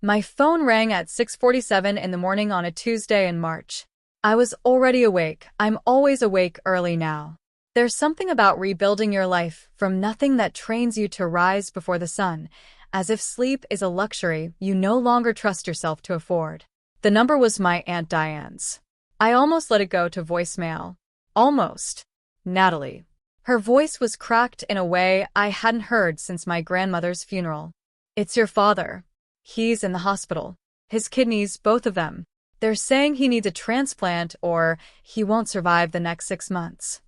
My phone rang at 6:47 in the morning on a Tuesday in March. I was already awake. I'm always awake early now. There's something about rebuilding your life from nothing that trains you to rise before the sun, as if sleep is a luxury you no longer trust yourself to afford. The number was my Aunt Diane's. I almost let it go to voicemail. Almost. Natalie. Her voice was cracked in a way I hadn't heard since my grandmother's funeral. It's your father. He's in the hospital. His kidneys, both of them. They're saying he needs a transplant or he won't survive the next 6 months.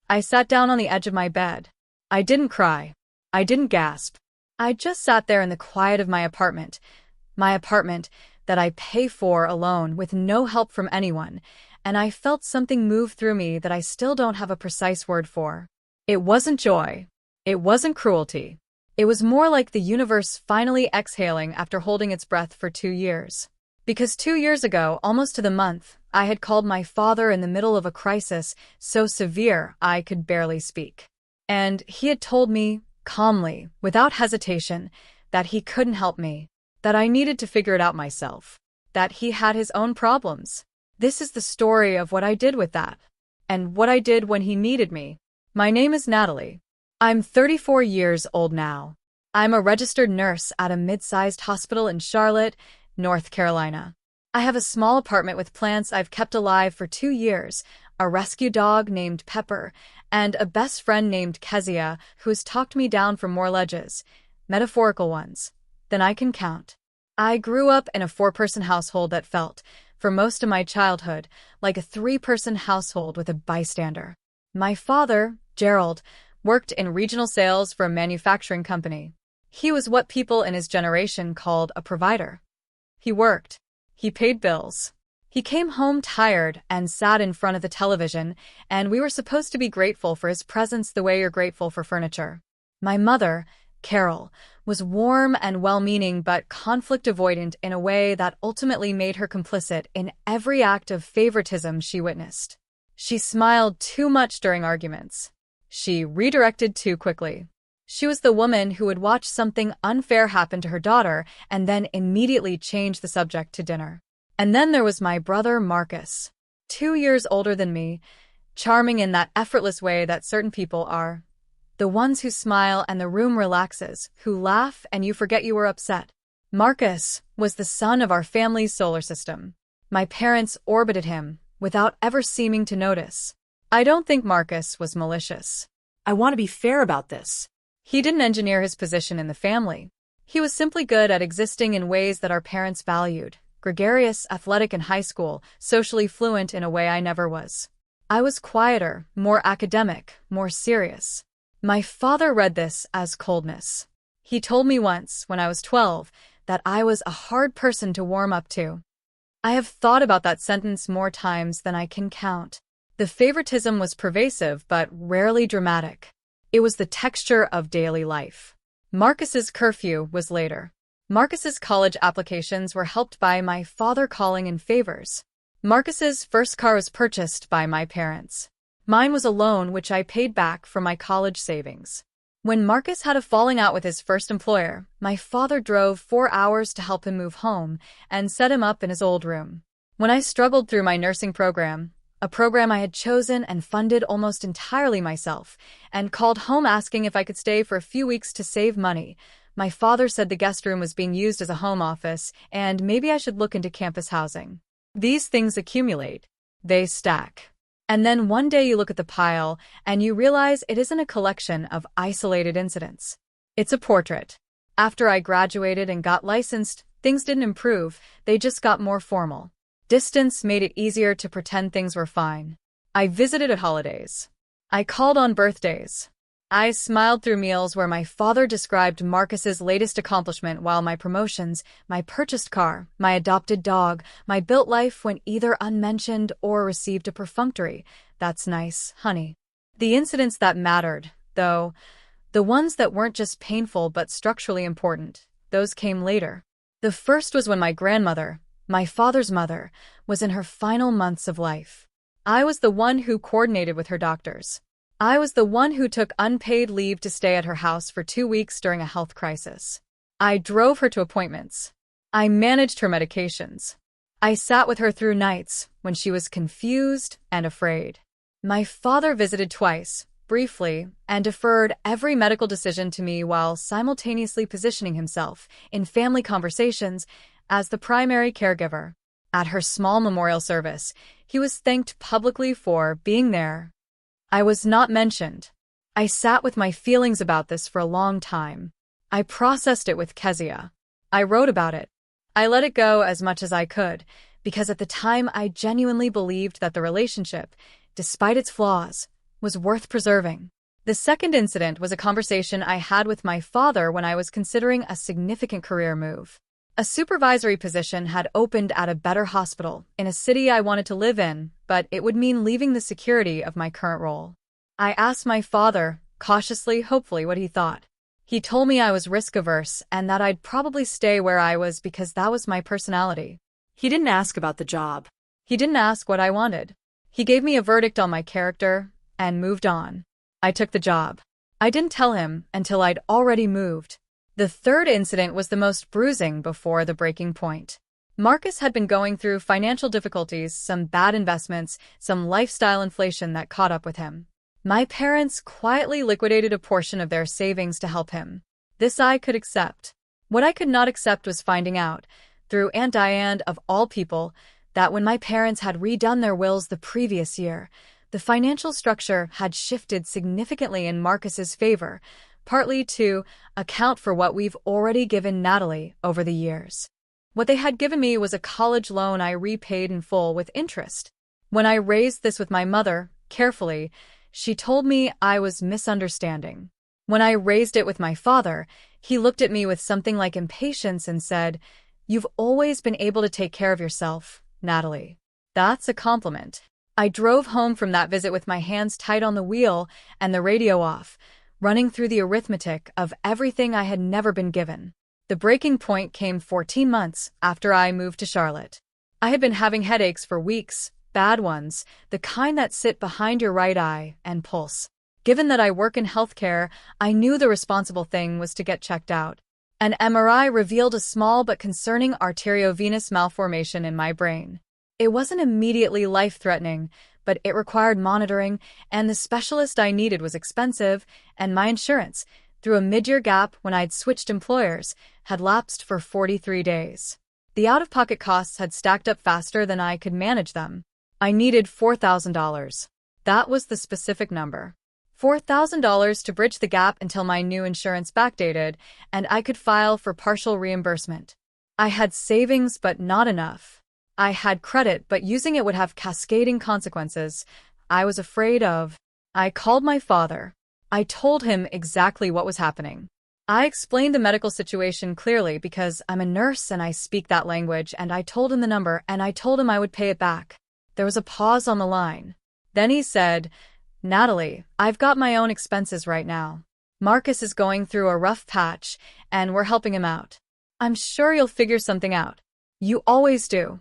I sat down on the edge of my bed. I didn't cry. I didn't gasp. I just sat there in the quiet of my apartment that I pay for alone with no help from anyone, and I felt something move through me that I still don't have a precise word for. It wasn't joy. It wasn't cruelty. It was more like the universe finally exhaling after holding its breath for 2 years. Because 2 years ago, almost to the month, I had called my father in the middle of a crisis so severe I could barely speak. And he had told me, calmly, without hesitation, that he couldn't help me, that I needed to figure it out myself, that he had his own problems. This is the story of what I did with that, and what I did when he needed me. My name is Natalie. I'm 34 years old now. I'm a registered nurse at a mid-sized hospital in Charlotte, North Carolina. I have a small apartment with plants I've kept alive for 2 years, a rescue dog named Pepper, and a best friend named Kezia who has talked me down from more ledges, metaphorical ones, than I can count. I grew up in a 4-person household that felt, for most of my childhood, like a 3-person household with a bystander. My father, Gerald, worked in regional sales for a manufacturing company. He was what people in his generation called a provider. He worked. He paid bills. He came home tired and sat in front of the television, and we were supposed to be grateful for his presence the way you're grateful for furniture. My mother, Carol, was warm and well-meaning but conflict-avoidant in a way that ultimately made her complicit in every act of favoritism she witnessed. She smiled too much during arguments. She redirected too quickly. She was the woman who would watch something unfair happen to her daughter and then immediately change the subject to dinner. And then there was my brother Marcus, 2 years older than me, charming in that effortless way that certain people are. The ones who smile and the room relaxes, who laugh and you forget you were upset. Marcus was the sun of our family's solar system. My parents orbited him without ever seeming to notice. I don't think Marcus was malicious. I want to be fair about this. He didn't engineer his position in the family. He was simply good at existing in ways that our parents valued. Gregarious, athletic in high school, socially fluent in a way I never was. I was quieter, more academic, more serious. My father read this as coldness. He told me once, when I was 12, that I was a hard person to warm up to. I have thought about that sentence more times than I can count. The favoritism was pervasive but rarely dramatic. It was the texture of daily life. Marcus's curfew was later. Marcus's college applications were helped by my father calling in favors. Marcus's first car was purchased by my parents. Mine was a loan which I paid back from my college savings. When Marcus had a falling out with his first employer, my father drove 4 hours to help him move home and set him up in his old room. When I struggled through my nursing program, a program I had chosen and funded almost entirely myself, and called home asking if I could stay for a few weeks to save money, my father said the guest room was being used as a home office and maybe I should look into campus housing. These things accumulate. They stack. And then one day you look at the pile and you realize it isn't a collection of isolated incidents. It's a portrait. After I graduated and got licensed, things didn't improve, they just got more formal. Distance made it easier to pretend things were fine. I visited at holidays. I called on birthdays. I smiled through meals where my father described Marcus's latest accomplishment while my promotions, my purchased car, my adopted dog, my built life went either unmentioned or received a perfunctory, "That's nice, honey." The incidents that mattered, though, the ones that weren't just painful but structurally important, those came later. The first was when my grandmother, my father's mother, was in her final months of life. I was the one who coordinated with her doctors. I was the one who took unpaid leave to stay at her house for 2 weeks during a health crisis. I drove her to appointments. I managed her medications. I sat with her through nights when she was confused and afraid. My father visited twice, briefly, and deferred every medical decision to me while simultaneously positioning himself in family conversations as the primary caregiver. At her small memorial service, he was thanked publicly for being there. I was not mentioned. I sat with my feelings about this for a long time. I processed it with Kezia. I wrote about it. I let it go as much as I could, because at the time I genuinely believed that the relationship, despite its flaws, was worth preserving. The second incident was a conversation I had with my father when I was considering a significant career move. A supervisory position had opened at a better hospital in a city I wanted to live in, but it would mean leaving the security of my current role. I asked my father, cautiously, hopefully, what he thought. He told me I was risk-averse and that I'd probably stay where I was because that was my personality. He didn't ask about the job. He didn't ask what I wanted. He gave me a verdict on my character and moved on. I took the job. I didn't tell him until I'd already moved. The third incident was the most bruising before the breaking point. Marcus had been going through financial difficulties, some bad investments, some lifestyle inflation that caught up with him. My parents quietly liquidated a portion of their savings to help him. This I could accept. What I could not accept was finding out, through Aunt Diane of all people, that when my parents had redone their wills the previous year, the financial structure had shifted significantly in Marcus's favor, partly to account for what we've already given Natalie over the years. What they had given me was a college loan I repaid in full with interest. When I raised this with my mother, carefully, she told me I was misunderstanding. When I raised it with my father, he looked at me with something like impatience and said, "You've always been able to take care of yourself, Natalie." That's a compliment. I drove home from that visit with my hands tight on the wheel and the radio off, running through the arithmetic of everything I had never been given. The breaking point came 14 months after I moved to Charlotte. I had been having headaches for weeks, bad ones, the kind that sit behind your right eye and pulse. Given that I work in healthcare, I knew the responsible thing was to get checked out. An MRI revealed a small but concerning arteriovenous malformation in my brain. It wasn't immediately life-threatening, but it required monitoring, and the specialist I needed was expensive, and my insurance, through a mid-year gap when I'd switched employers, had lapsed for 43 days. The out-of-pocket costs had stacked up faster than I could manage them. I needed $4,000. That was the specific number. $4,000 to bridge the gap until my new insurance backdated, and I could file for partial reimbursement. I had savings, but not enough. I had credit, but using it would have cascading consequences I was afraid of. I called my father. I told him exactly what was happening. I explained the medical situation clearly because I'm a nurse and I speak that language, and I told him the number and I told him I would pay it back. There was a pause on the line. Then he said, "Natalie, I've got my own expenses right now. Marcus is going through a rough patch, and we're helping him out. I'm sure you'll figure something out. You always do."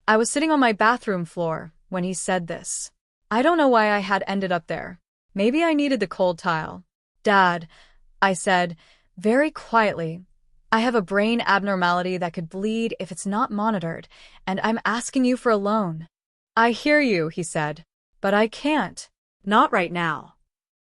I was sitting on my bathroom floor when he said this. I don't know why I had ended up there. Maybe I needed the cold tile. "Dad," I said, very quietly, "I have a brain abnormality that could bleed if it's not monitored, and I'm asking you for a loan." "I hear you," he said, "but I can't. Not right now.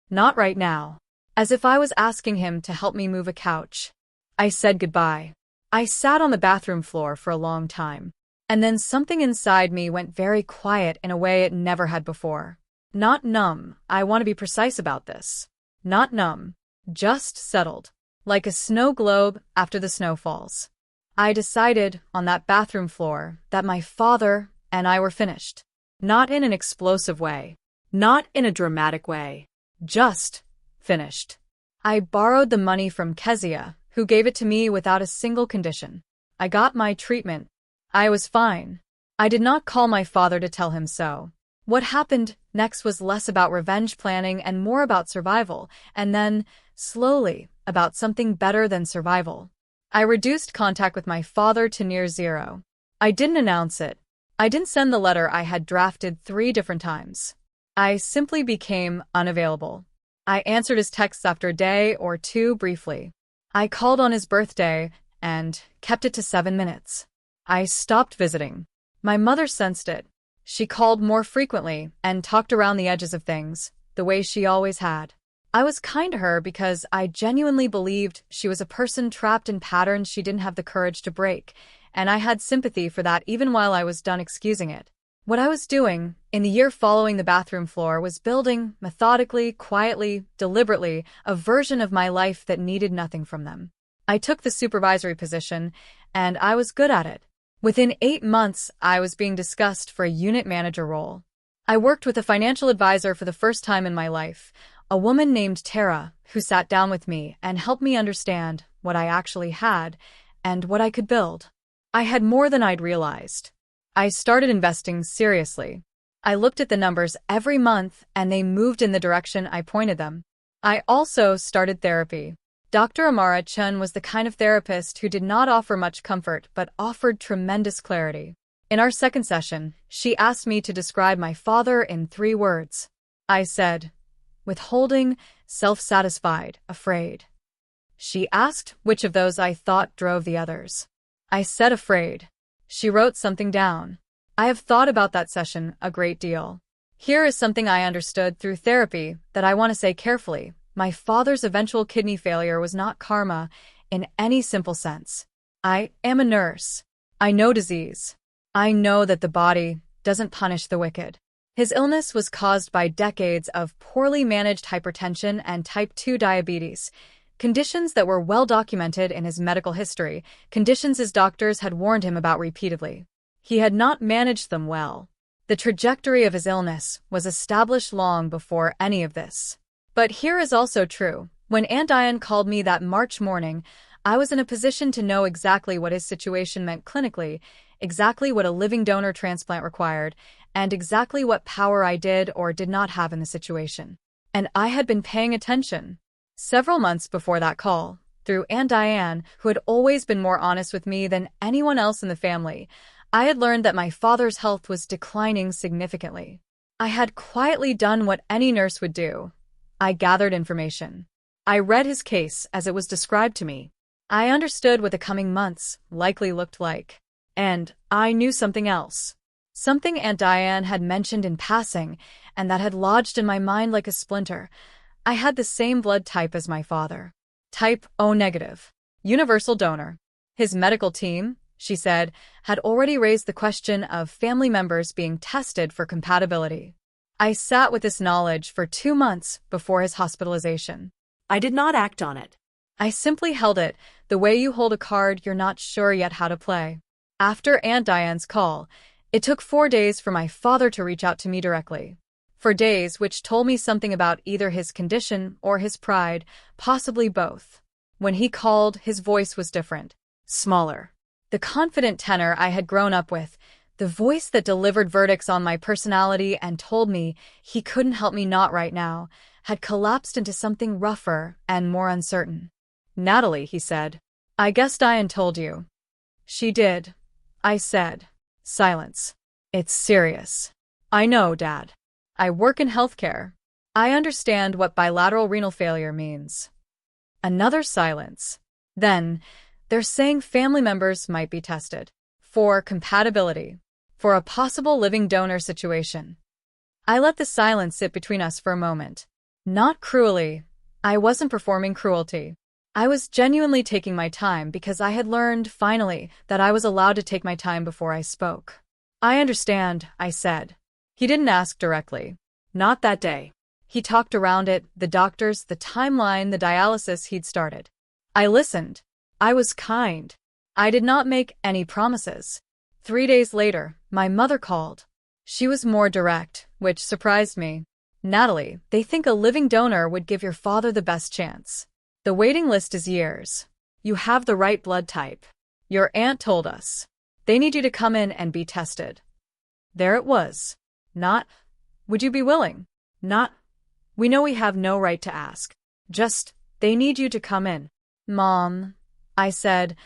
Not right now." As if I was asking him to help me move a couch. I said goodbye. I sat on the bathroom floor for a long time. And then something inside me went very quiet in a way it never had before. Not numb, I want to be precise about this. Not numb. Just settled. Like a snow globe after the snow falls. I decided, on that bathroom floor, that my father and I were finished. Not in an explosive way. Not in a dramatic way. Just finished. I borrowed the money from Kezia, who gave it to me without a single condition. I got my treatment. I was fine. I did not call my father to tell him so. What happened next was less about revenge planning and more about survival, and then, slowly, about something better than survival. I reduced contact with my father to near zero. I didn't announce it. I didn't send the letter I had drafted 3 different times. I simply became unavailable. I answered his texts after a day or two briefly. I called on his birthday, and kept it to 7 minutes. I stopped visiting. My mother sensed it. She called more frequently and talked around the edges of things, the way she always had. I was kind to her because I genuinely believed she was a person trapped in patterns she didn't have the courage to break, and I had sympathy for that even while I was done excusing it. What I was doing, in the year following the bathroom floor, was building, methodically, quietly, deliberately, a version of my life that needed nothing from them. I took the supervisory position, and I was good at it. Within 8 months, I was being discussed for a unit manager role. I worked with a financial advisor for the first time in my life, a woman named Tara, who sat down with me and helped me understand what I actually had and what I could build. I had more than I'd realized. I started investing seriously. I looked at the numbers every month, and they moved in the direction I pointed them. I also started therapy. Dr. Amara Chun was the kind of therapist who did not offer much comfort but offered tremendous clarity. In our second session, she asked me to describe my father in 3 words. I said, withholding, self-satisfied, afraid. She asked which of those I thought drove the others. I said afraid. She wrote something down. I have thought about that session a great deal. Here is something I understood through therapy that I want to say carefully. My father's eventual kidney failure was not karma in any simple sense. I am a nurse. I know disease. I know that the body doesn't punish the wicked. His illness was caused by decades of poorly managed hypertension and type 2 diabetes, conditions that were well documented in his medical history, conditions his doctors had warned him about repeatedly. He had not managed them well. The trajectory of his illness was established long before any of this. But here is also true. When Aunt Diane called me that March morning, I was in a position to know exactly what his situation meant clinically, exactly what a living donor transplant required, and exactly what power I did or did not have in the situation. And I had been paying attention. Several months before that call, through Aunt Diane, who had always been more honest with me than anyone else in the family, I had learned that my father's health was declining significantly. I had quietly done what any nurse would do. I gathered information. I read his case as it was described to me. I understood what the coming months likely looked like. And I knew something else. Something Aunt Diane had mentioned in passing, and that had lodged in my mind like a splinter. I had the same blood type as my father. Type O negative. Universal donor. His medical team, she said, had already raised the question of family members being tested for compatibility. I sat with this knowledge for 2 months before his hospitalization. I did not act on it. I simply held it, the way you hold a card you're not sure yet how to play. After Aunt Diane's call, it took 4 days for my father to reach out to me directly. 4 days which told me something about either his condition or his pride, possibly both. When he called, his voice was different, smaller. The confident tenor I had grown up with, the voice that delivered verdicts on my personality and told me he couldn't help me not right now, had collapsed into something rougher and more uncertain. Natalie, he said. I guess Diane told you. She did. I said. Silence. It's serious. I know, Dad. I work in healthcare. I understand what bilateral renal failure means. Another silence. Then, they're saying family members might be tested. For compatibility. For a possible living donor situation. I let the silence sit between us for a moment. Not cruelly. I wasn't performing cruelty. I was genuinely taking my time because I had learned, finally, that I was allowed to take my time before I spoke. I understand, I said. He didn't ask directly. Not that day. He talked around it, the doctors, the timeline, the dialysis he'd started. I listened. I was kind. I did not make any promises. 3 days later, my mother called. She was more direct, which surprised me. Natalie, they think a living donor would give your father the best chance. The waiting list is years. You have the right blood type. Your aunt told us. They need you to come in and be tested. There it was. Not, would you be willing? Not, we know we have no right to ask. Just, they need you to come in. Mom, I said,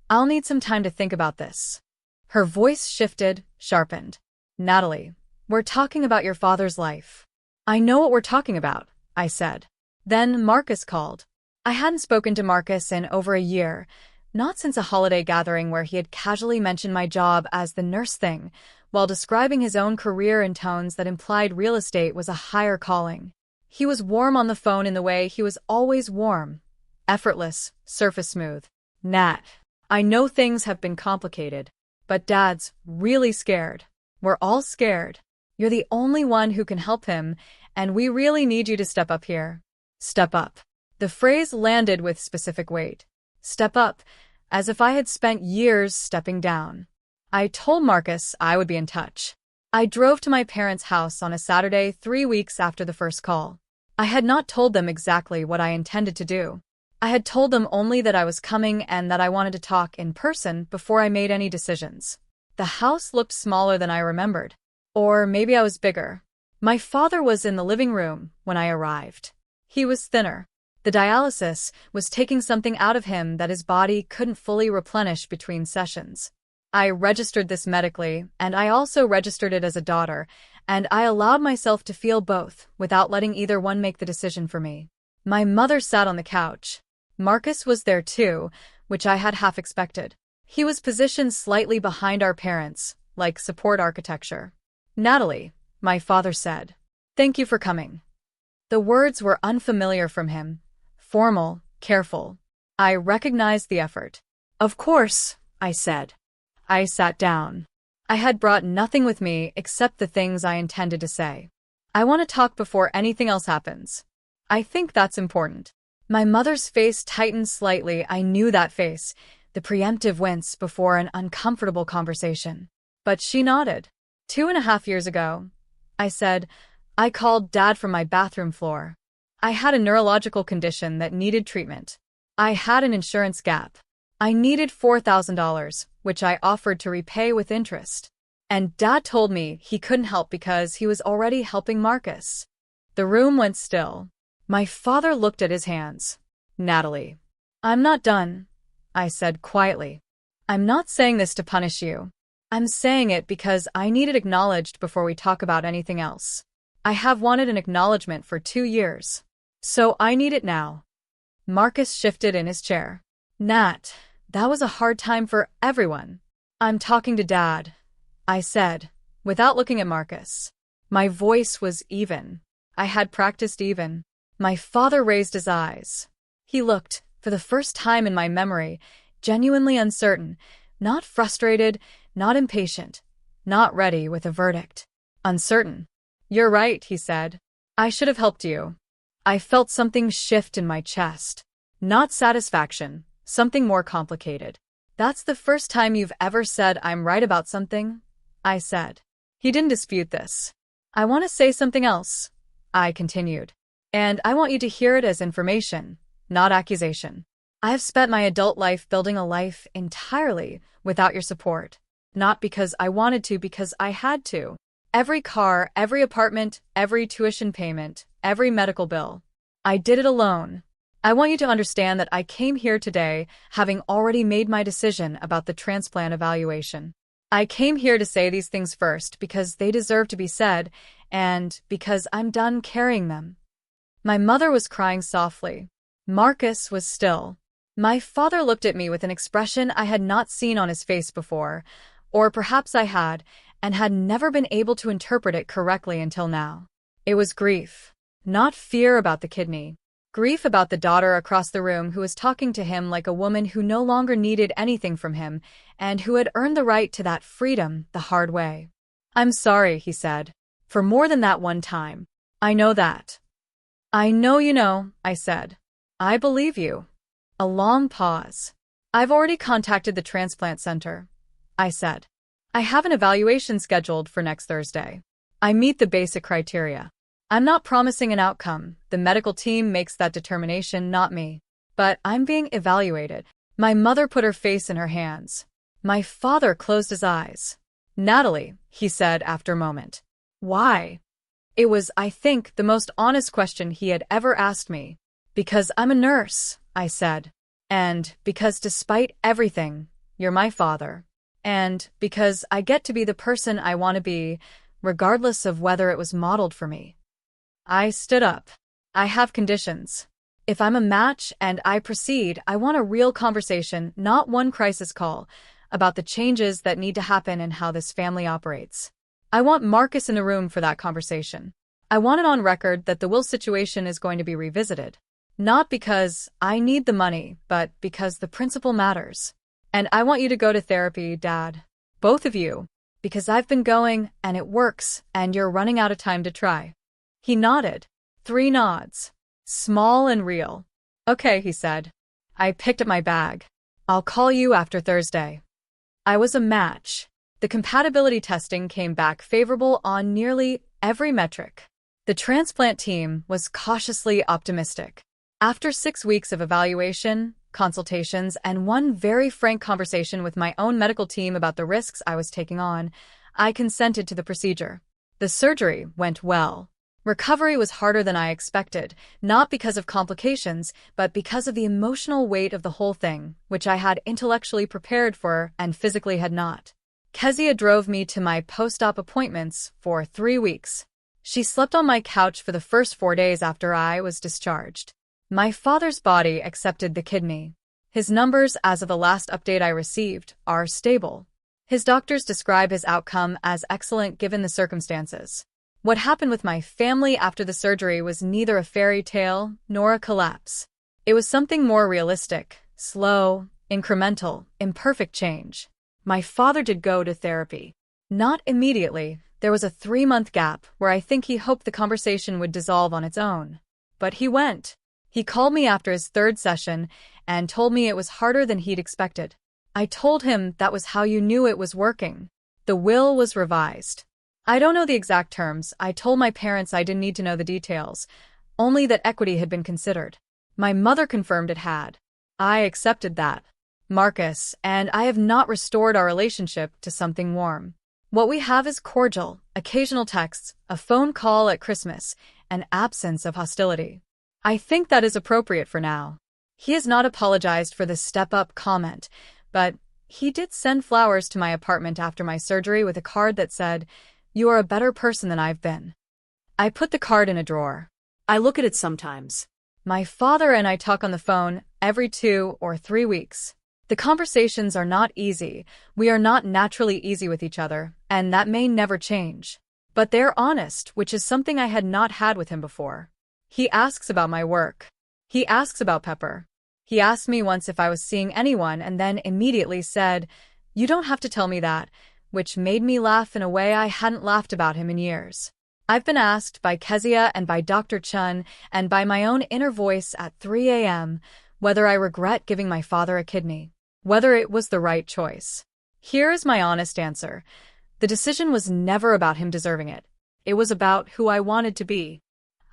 I'll need some time to think about this. Her voice shifted, sharpened. Natalie, we're talking about your father's life. I know what we're talking about, I said. Then Marcus called. I hadn't spoken to Marcus in over a year. Not since a holiday gathering where he had casually mentioned my job as the nurse thing, while describing his own career in tones that implied real estate was a higher calling. He was warm on the phone in the way he was always warm. Effortless, surface smooth. Nat, I know things have been complicated, but Dad's really scared. We're all scared. You're the only one who can help him, and we really need you to step up here. Step up. The phrase landed with specific weight. Step up, as if I had spent years stepping down. I told Marcus I would be in touch. I drove to my parents' house on a Saturday 3 weeks after the first call. I had not told them exactly what I intended to do. I had told them only that I was coming and that I wanted to talk in person before I made any decisions. The house looked smaller than I remembered. Or maybe I was bigger. My father was in the living room when I arrived. He was thinner. The dialysis was taking something out of him that his body couldn't fully replenish between sessions. I registered this medically, and I also registered it as a daughter, and I allowed myself to feel both without letting either one make the decision for me. My mother sat on the couch. Marcus was there too, which I had half expected. He was positioned slightly behind our parents, like support architecture. Natalie, my father said. Thank you for coming. The words were unfamiliar from him. Formal, careful. I recognized the effort. Of course, I said. I sat down. I had brought nothing with me except the things I intended to say. I want to talk before anything else happens. I think that's important. My mother's face tightened slightly. I knew that face, the preemptive wince before an uncomfortable conversation. But she nodded. 2.5 years ago, I said, I called Dad from my bathroom floor. I had a neurological condition that needed treatment. I had an insurance gap. I needed $4,000, which I offered to repay with interest. And Dad told me he couldn't help because he was already helping Marcus. The room went still. My father looked at his hands. Natalie. I'm not done, I said quietly. I'm not saying this to punish you. I'm saying it because I need it acknowledged before we talk about anything else. I have wanted an acknowledgement for 2 years. So I need it now. Marcus shifted in his chair. Nat, that was a hard time for everyone. I'm talking to Dad, I said, without looking at Marcus. My voice was even. I had practiced even. My father raised his eyes. He looked, for the first time in my memory, genuinely uncertain, not frustrated, not impatient, not ready with a verdict. Uncertain. You're right, he said. I should have helped you. I felt something shift in my chest. Not satisfaction, something more complicated. That's the first time you've ever said I'm right about something, I said. He didn't dispute this. I want to say something else, I continued. And I want you to hear it as information, not accusation. I have spent my adult life building a life entirely without your support. Not because I wanted to, because I had to. Every car, every apartment, every tuition payment, every medical bill. I did it alone. I want you to understand that I came here today having already made my decision about the transplant evaluation. I came here to say these things first because they deserve to be said, and because I'm done carrying them. My mother was crying softly. Marcus was still. My father looked at me with an expression I had not seen on his face before, or perhaps I had, and had never been able to interpret it correctly until now. It was grief. Not fear about the kidney. Grief about the daughter across the room who was talking to him like a woman who no longer needed anything from him, and who had earned the right to that freedom the hard way. I'm sorry, he said. For more than that one time. I know that. I know you know, I said. I believe you. A long pause. I've already contacted the transplant center, I said. I have an evaluation scheduled for next Thursday. I meet the basic criteria. I'm not promising an outcome. The medical team makes that determination, not me. But I'm being evaluated. My mother put her face in her hands. My father closed his eyes. Natalie, he said after a moment. Why? It was, I think, the most honest question he had ever asked me. Because I'm a nurse, I said. And because despite everything, you're my father. And because I get to be the person I want to be, regardless of whether it was modeled for me. I stood up. I have conditions. If I'm a match and I proceed, I want a real conversation, not one crisis call, about the changes that need to happen and how this family operates. I want Marcus in the room for that conversation. I want it on record that the will situation is going to be revisited. Not because I need the money, but because the principle matters. And I want you to go to therapy, Dad. Both of you. Because I've been going, and it works, and you're running out of time to try. He nodded. 3 nods. Small and real. Okay, he said. I picked up my bag. I'll call you after Thursday. I was a match. The compatibility testing came back favorable on nearly every metric. The transplant team was cautiously optimistic. After 6 weeks of evaluation, consultations, and one very frank conversation with my own medical team about the risks I was taking on, I consented to the procedure. The surgery went well. Recovery was harder than I expected, not because of complications, but because of the emotional weight of the whole thing, which I had intellectually prepared for and physically had not. Kezia drove me to my post-op appointments for 3 weeks. She slept on my couch for the first 4 days after I was discharged. My father's body accepted the kidney. His numbers, as of the last update I received, are stable. His doctors describe his outcome as excellent given the circumstances. What happened with my family after the surgery was neither a fairy tale nor a collapse. It was something more realistic, slow, incremental, imperfect change. My father did go to therapy. Not immediately. There was a 3-month gap where I think he hoped the conversation would dissolve on its own. But he went. He called me after his 3rd session and told me it was harder than he'd expected. I told him that was how you knew it was working. The will was revised. I don't know the exact terms. I told my parents I didn't need to know the details, only that equity had been considered. My mother confirmed it had. I accepted that. Marcus and I have not restored our relationship to something warm. What we have is cordial, occasional texts, a phone call at Christmas, an absence of hostility. I think that is appropriate for now. He has not apologized for the step-up comment, but he did send flowers to my apartment after my surgery with a card that said, "You are a better person than I've been." I put the card in a drawer. I look at it sometimes. My father and I talk on the phone every 2 or 3 weeks. The conversations are not easy. We are not naturally easy with each other, and that may never change. But they're honest, which is something I had not had with him before. He asks about my work. He asks about Pepper. He asked me once if I was seeing anyone and then immediately said, "You don't have to tell me that," which made me laugh in a way I hadn't laughed about him in years. I've been asked by Kezia and by Dr. Chun and by my own inner voice at 3 a.m. whether I regret giving my father a kidney, whether it was the right choice. Here is my honest answer. The decision was never about him deserving it. It was about who I wanted to be.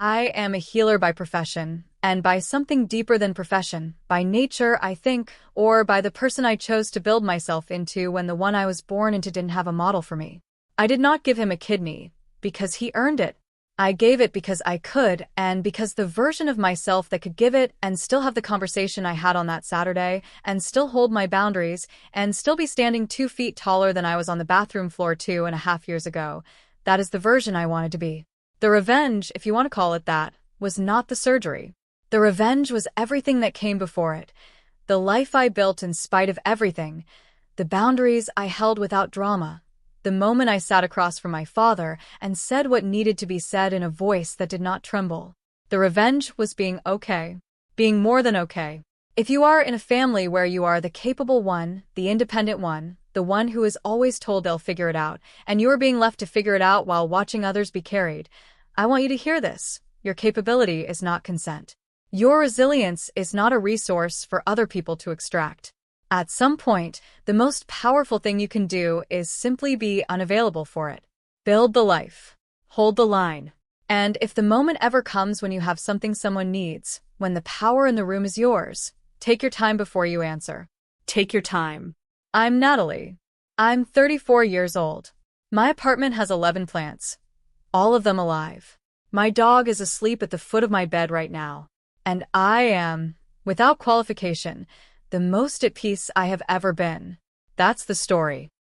I am a healer by profession, and by something deeper than profession, by nature, I think, or by the person I chose to build myself into when the one I was born into didn't have a model for me. I did not give him a kidney because he earned it. I gave it because I could, and because the version of myself that could give it and still have the conversation I had on that Saturday, and still hold my boundaries, and still be standing 2 feet taller than I was on the bathroom floor 2.5 years ago, that is the version I wanted to be. The revenge, if you want to call it that, was not the surgery. The revenge was everything that came before it. The life I built in spite of everything. The boundaries I held without drama. The moment I sat across from my father and said what needed to be said in a voice that did not tremble. The revenge was being okay. Being more than okay. If you are in a family where you are the capable one, the independent one, the one who is always told they'll figure it out, and you are being left to figure it out while watching others be carried, I want you to hear this. Your capability is not consent. Your resilience is not a resource for other people to extract. At some point, the most powerful thing you can do is simply be unavailable for it. Build the life. Hold the line. And if the moment ever comes when you have something someone needs, when the power in the room is yours, take your time before you answer. Take your time. I'm Natalie. I'm 34 years old. My apartment has 11 plants. All of them alive. My dog is asleep at the foot of my bed right now. And I am, without qualification, the most at peace I have ever been. That's the story.